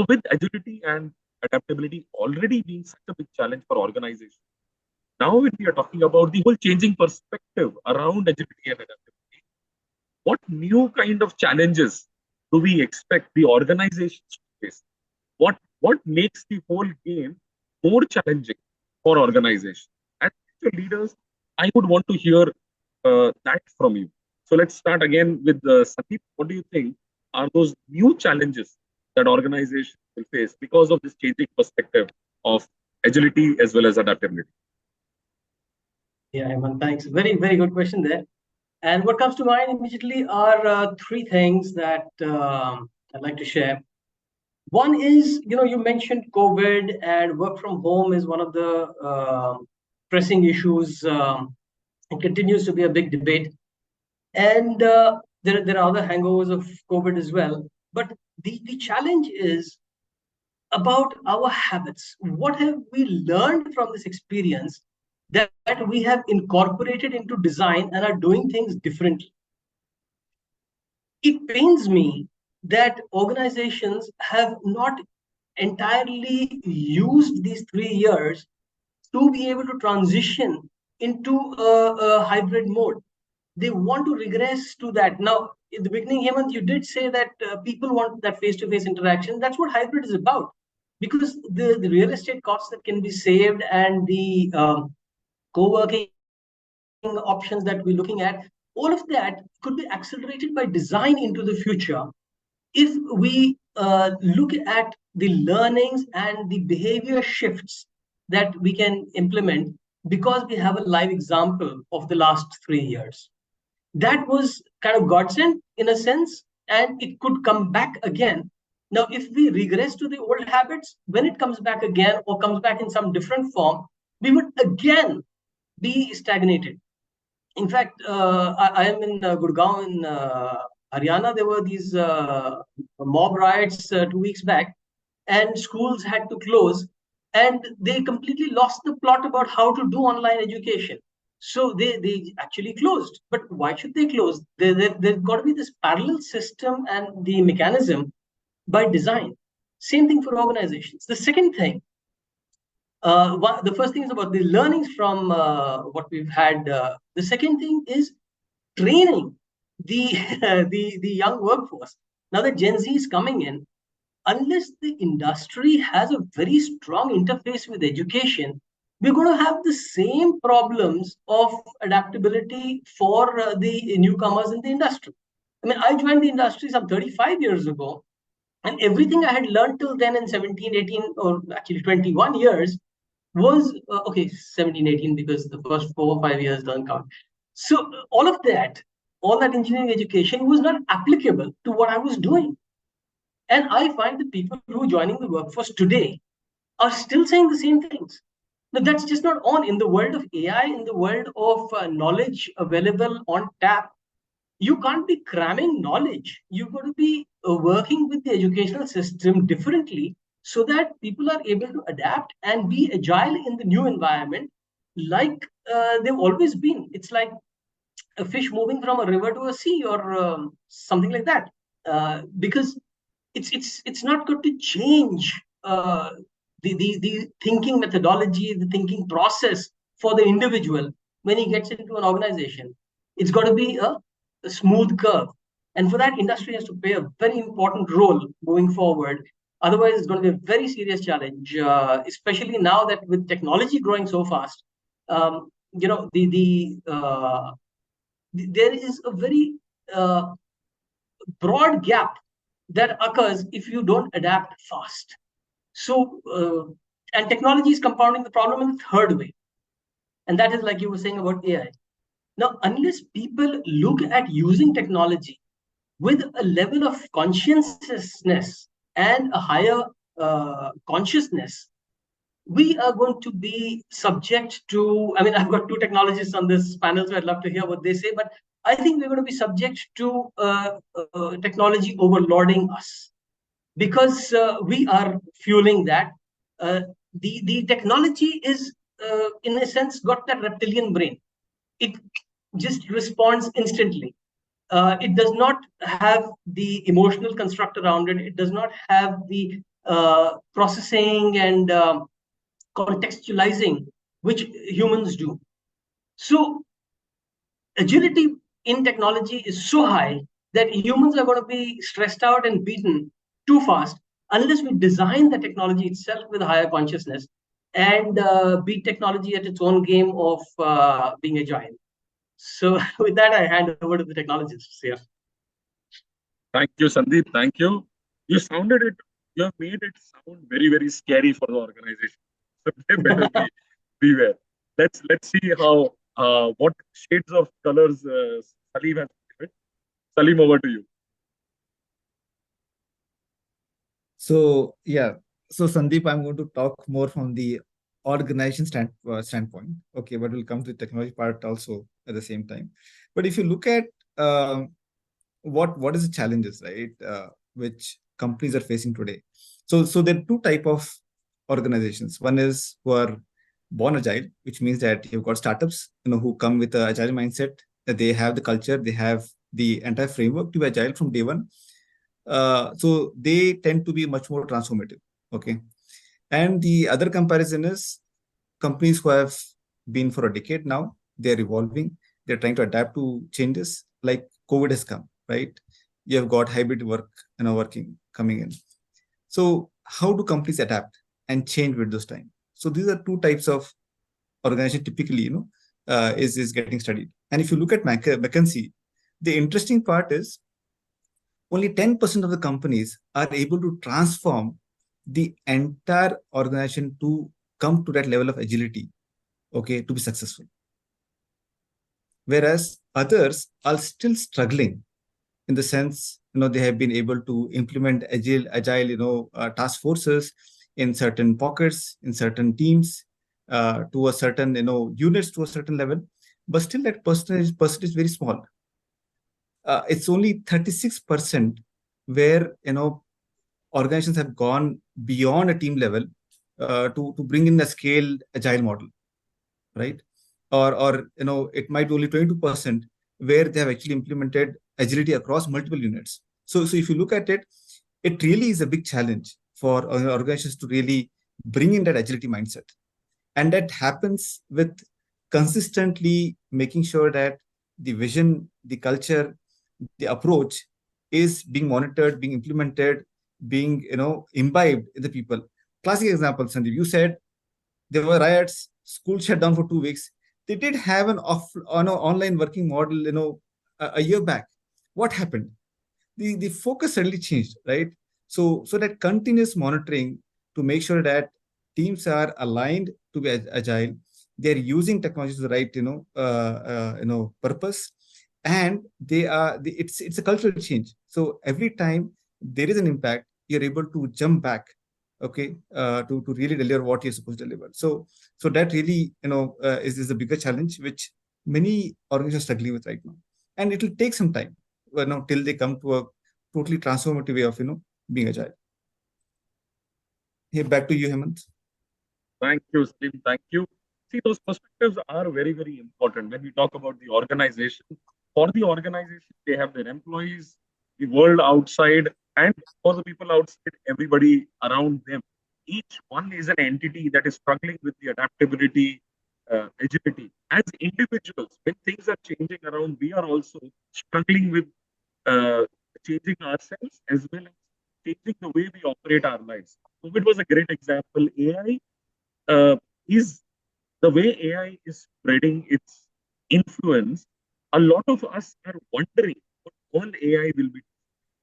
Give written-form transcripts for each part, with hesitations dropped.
with agility and adaptability already being such a big challenge for organizations, now when we are talking about the whole changing perspective around agility and adaptability, what new kind of challenges do we expect the organizations to face? What makes the whole game more challenging for organizations? As future leaders, I would want to hear that from you. So let's start again with Sandeep. What do you think are those new challenges that organizations will face because of this changing perspective of agility as well as adaptability? Yeah, Hemant, thanks. Very, very good question there. And what comes to mind immediately are three things that I'd like to share. One is, you mentioned COVID and work from home is one of the pressing issues. It continues to be a big debate. And there are other hangovers of COVID as well. But the challenge is about our habits. What have we learned from this experience that we have incorporated into design and are doing things differently? It pains me that organizations have not entirely used these 3 years to be able to transition into a hybrid mode. They want to regress to that. Now, in the beginning, Hemant, you did say that people want that face-to-face interaction. That's what hybrid is about. Because the real estate costs that can be saved and the co-working options that we're looking at, all of that could be accelerated by design into the future if we look at the learnings and the behavior shifts that we can implement because we have a live example of the last 3 years. That was kind of godsend in a sense, and it could come back again. Now, if we regress to the old habits, when it comes back again or comes back in some different form, we would again be stagnated. In fact, I am in Gurgaon in Haryana. There were these mob riots 2 weeks back, and schools had to close, and they completely lost the plot about how to do online education. So they actually closed. But why should they close? There's got to be this parallel system and the mechanism by design. Same thing for organizations. The second thing, the first thing is about the learnings from what we've had. The second thing is training the the young workforce. Now that Gen Z is coming in, unless the industry has a very strong interface with education, we're going to have the same problems of adaptability for the newcomers in the industry. I mean, I joined the industry some 35 years ago, and everything I had learned till then in 17, 18, or actually 21 years was, okay, 17, 18, because the first 4 or 5 years don't count. So all that engineering education was not applicable to what I was doing. And I find that people who are joining the workforce today are still saying the same things. Now, that's just not on. In the world of AI, in the world of knowledge available on tap, you can't be cramming knowledge. You've got to be working with the educational system differently so that people are able to adapt and be agile in the new environment like they've always been. It's like a fish moving from a river to a sea or something like that. Because it's not good to change the thinking methodology, the thinking process for the individual when he gets into an organization. It's got to be a smooth curve. And for that, industry has to play a very important role moving forward. Otherwise, it's going to be a very serious challenge, especially now that with technology growing so fast. There is a very broad gap that occurs if you don't adapt fast. So, and technology is compounding the problem in the third way. And that is like you were saying about AI. Now, unless people look at using technology with a level of consciousness and a higher consciousness, we are going to be subject to, I mean, I've got two technologists on this panel, so I'd love to hear what they say, but I think we're going to be subject to technology overloading us because we are fueling that. The technology is, in a sense, got that reptilian brain. It just responds instantly. It does not have the emotional construct around it. It does not have the processing and contextualizing, which humans do. So agility in technology is so high that humans are going to be stressed out and beaten too fast unless we design the technology itself with higher consciousness and beat technology at its own game of being agile. So with that, I hand over to the technologists here. Thank you, Sandeep. Thank you. You sounded it. You have made it sound very, very scary for the organization. So they better be beware. Let's see how what shades of colors Salim has given. Salim, over to you. So yeah, so Sandeep, I'm going to talk more from the organization standpoint. Okay, but we'll come to the technology part also at the same time. But if you look at what is the challenges, right, which companies are facing today. So there are two type of organizations. One is who are born agile, which means that you've got startups, who come with a agile mindset. That they have the culture, they have the entire framework to be agile from day one. So they tend to be much more transformative. Okay, and the other comparison is companies who have been for a decade now. They're evolving. They're trying to adapt to changes. Like COVID has come, right? You have got hybrid work, working coming in. So how do companies adapt and change with those time? So these are two types of organization typically, is getting studied. And if you look at McKinsey, the interesting part is only 10% of the companies are able to transform the entire organization to come to that level of agility, okay, to be successful. Whereas others are still struggling in the sense, they have been able to implement agile, task forces in certain pockets, in certain teams, to a certain, units to a certain level, but still that percentage is very small. It's only 36% where, organizations have gone beyond a team level, to bring in a scaled agile model, right? Or it might be only 22% where they have actually implemented agility across multiple units. So if you look at it, it really is a big challenge for organizations to really bring in that agility mindset. And that happens with consistently making sure that the vision, the culture, the approach is being monitored, being implemented, being imbibed in the people. Classic example, Sandeep, you said there were riots, school shut down for 2 weeks. They did have an online working model, a year back. What happened? The focus suddenly changed, right? So that continuous monitoring to make sure that teams are aligned to be agile, they're using technology to the right, purpose, and it's a cultural change. So every time there is an impact, you're able to jump back, okay, to really deliver what you're supposed to deliver. So that really, is a bigger challenge which many organizations are struggling with right now, and it will take some time, till they come to a totally transformative way of being agile. Hey, back to you, Hemant. Thank you, Salim. Thank you. See, those perspectives are very, very important when we talk about the organization. For the organization, they have their employees, the world outside, and for the people outside, everybody around them. Each one is an entity that is struggling with the adaptability, agility. As individuals, when things are changing around, we are also struggling with uh, changing ourselves as well as changing the way we operate our lives. COVID was a great example. AI is the way AI is spreading its influence. A lot of us are wondering what all AI will be,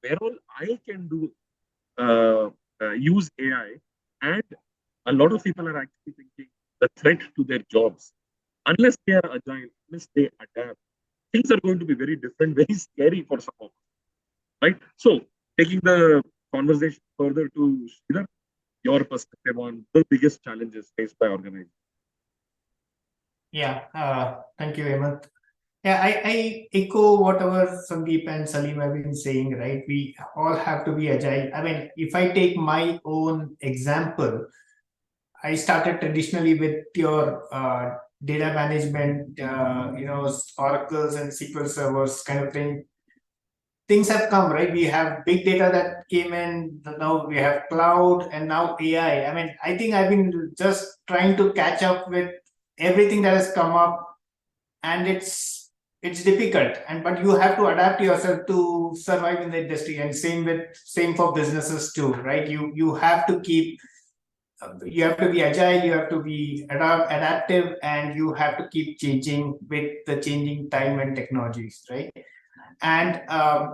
where all I can do use AI, and a lot of people are actually thinking the threat to their jobs. Unless they are agile, unless they adapt, things are going to be very different, very scary for some of us, right? So, taking the conversation further to Sridhar, your perspective on the biggest challenges faced by organizations. Yeah, thank you, Hemant. Yeah, I echo whatever Sandeep and Salim have been saying, right? We all have to be agile. I mean, if I take my own example, I started traditionally with your data management, oracles and SQL servers kind of thing. things have come, right? We have big data that came in, now we have cloud, and now AI. I mean, I think I've been just trying to catch up with everything that has come up, and it's difficult. And but you have to adapt yourself to survive in the industry, and same for businesses too, right? You have to keep you have to be agile, you have to be adaptive, and you have to keep changing with the changing time and technologies, right? And AI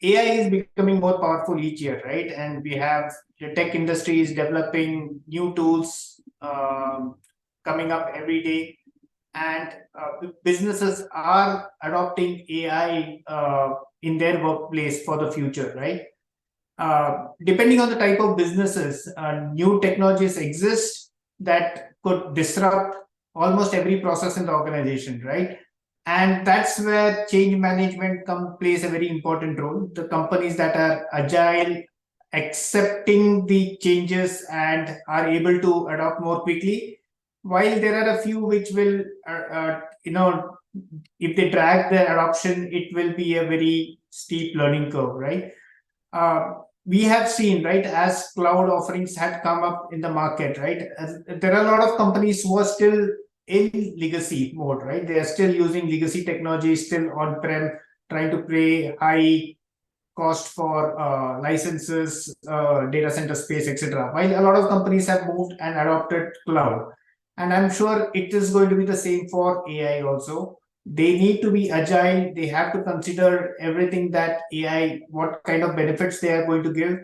is becoming more powerful each year, right? And we have the tech industry is developing new tools coming up every day, and businesses are adopting AI in their workplace for the future, right? Depending on the type of businesses, new technologies exist that could disrupt almost every process in the organization, right? And that's where change management plays a very important role. The companies that are agile, accepting the changes, and are able to adopt more quickly, while there are a few which will, if they drag the adoption, it will be a very steep learning curve, right? We have seen, right, as cloud offerings had come up in the market, right? There are a lot of companies who are still in legacy mode, right? They are still using legacy technology, still on-prem, trying to pay high cost for licenses, data center space, etc. While a lot of companies have moved and adopted cloud. And I'm sure it is going to be the same for AI also. They need to be agile. They have to consider everything that AI, what kind of benefits they are going to give.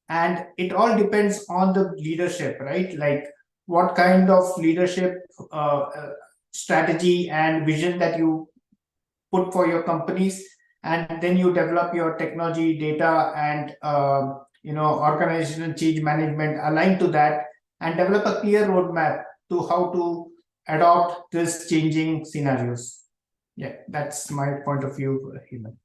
And it all depends on the leadership, right? Like what kind of leadership strategy and vision that you put for your companies, and then you develop your technology, data, and organizational change management aligned to that, and develop a clear roadmap to how to adopt this changing scenarios. Yeah, that's my point of view, Hemant.